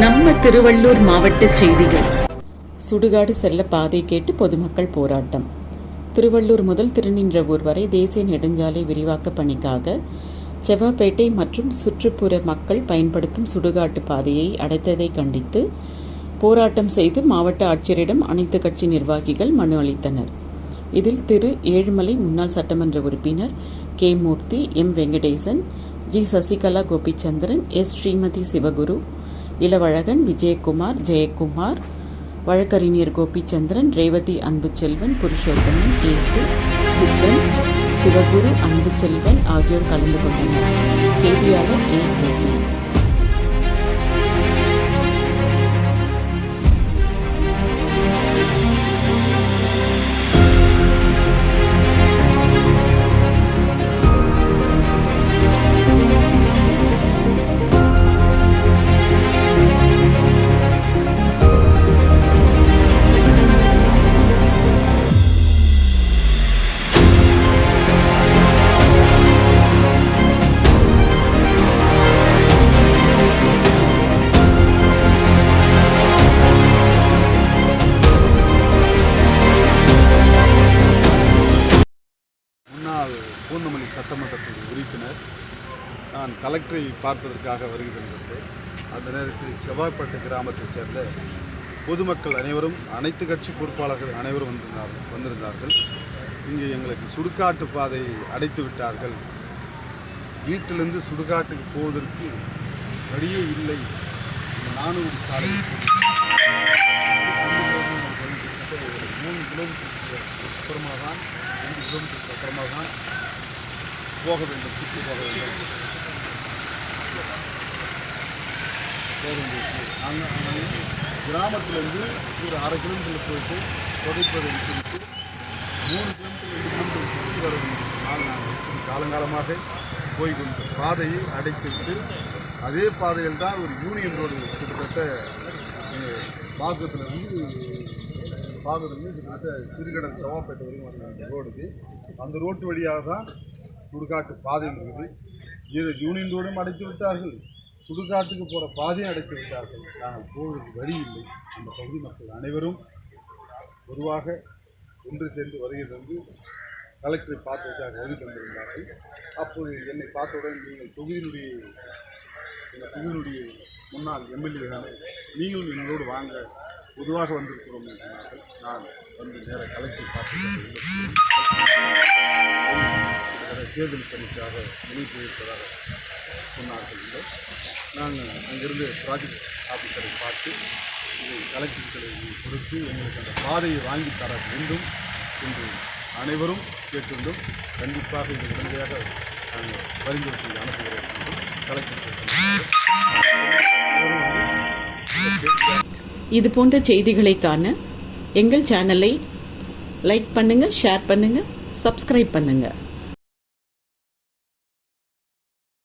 நம்ம திருவள்ளூர் மாவட்ட செய்திகள். சுடுகாடு செல்ல பாதை கேட்டு பொதுமக்கள் போராட்டம். திருவள்ளூர் முதல் திருநின்றவூர் வரை தேசிய நெடுஞ்சாலை விரிவாக்க பணிக்காக செவ்வாப்பேட்டை மற்றும் சுற்றுப்புற மக்கள் பயன்படுத்தும் சுடுகாட்டு பாதையை அடைத்ததை கண்டித்து போராட்டம் செய்து மாவட்ட ஆட்சியரிடம் அனைத்து கட்சி நிர்வாகிகள் மனு அளித்தனர். இதில் திரு ஏழுமலை முன்னாள் சட்டமன்ற உறுப்பினர் K Moorthy, M Venkatesan, G Sasikala Gopichandran, S Srimathi Sivaguru, Ilavazhagan, Vijayakumar, Jayakumar, வழக்கறிஞர் கோபிச்சந்திரன், ரேவதி அன்புச்செல்வன், புருஷோத்தமன், ஏசு, சித்தன், சிவகுரு, அன்புச்செல்வன் ஆகியோர் கலந்து கொண்டனர். செய்தியாளர் ஏ. கோபி. பூந்தமல்லி சட்டமன்றத்தின் உறுப்பினர். நான் கலெக்டரை பார்ப்பதற்காக வருகை தந்திருந்தேன். அந்த நேரத்தில் செவ்வாய்ப்பேட்டை கிராமத்தைச் சேர்ந்த பொதுமக்கள் அனைவரும், அனைத்து கட்சி பொறுப்பாளர்கள் அனைவரும் வந்திருந்தார்கள். இங்கே எங்களுக்கு சுடுகாட்டு பாதை அடைத்து விட்டார்கள், வீட்டிலிருந்து சுடுகாட்டுக்கு போவதற்கு வழியே இல்லை, 400 சாலை 3 கிலோமீட்டருக்கு அப்புறமாக தான் 2 கிலோமீட்டருக்கு அப்புறமாக தான் போக வேண்டும், சுற்றி போக வேண்டும். நாங்கள் கிராமத்திலேருந்து ஒரு 1/2 கிலோமீட்டரில் போயிட்டு புதைப்பதை குறித்து 3 கிலோமீட்டர் 2 கிலோமீட்டர் சுற்றி வர வேண்டும். நாங்கள் காலங்காலமாக போய்கொண்டு பாதையை அடைத்துவிட்டு அதே பாதையில் தான் ஒரு யூனியன் ரோடு கிட்டத்தட்ட பாகத்திலிருந்து கிட்டத்தட்ட சிறுகடல் செவ்வாப்பேட்டை வரைக்கும் வர ரோடுக்கு, அந்த ரோட்டு வழியாக தான் சுடுகாட்டு பாதை இருக்குது. யூனியன் ரோடும் அடைத்து விட்டார்கள், சுடுகாட்டுக்கு போகிற பாதையும் அடைத்து விட்டார்கள். நாங்கள் போவதற்கு வழி இல்லை. அந்த பகுதி மக்கள் அனைவரும் பொதுவாக ஒன்று சேர்ந்து வருகை தந்து கலெக்டரை பார்ப்பதற்காக வருகை தந்திருந்தார்கள். அப்போது என்னை பார்த்தவுடன், நீங்கள் எங்கள் தொகுதியினுடைய முன்னாள் எம்எல்ஏ தானே, நீங்களும் எங்களோடு வாங்க, பொதுவாக வந்திருக்கிறோம் என்று சொன்னார்கள். நான் வந்து நேர கலெக்டரை பார்த்து தேர்தல் பணிக்காக முன்னிட்டிருப்பதாக சொன்னார்கள். நாங்கள் அங்கிருந்து ப்ராஜெக்ட் ஆஃபீஸரை பார்த்து கலெக்டர்களை கொடுத்து எங்களுக்கு அந்த பாதையை வாங்கி தர வேண்டும் என்று அனைவரும் கேட்டுள்ளோம். கண்டிப்பாக இது உடனடியாக நாங்கள் பரிந்துரை செய்து அனுப்புகிறோம் என்று கலெக்டர் சொன்னார்கள். இது போன்ற செய்திகளை காண எங்கள் சேனலை லைக் பண்ணுங்க, ஷேர் பண்ணுங்க, சப்ஸ்கிரைப் பண்ணுங்க.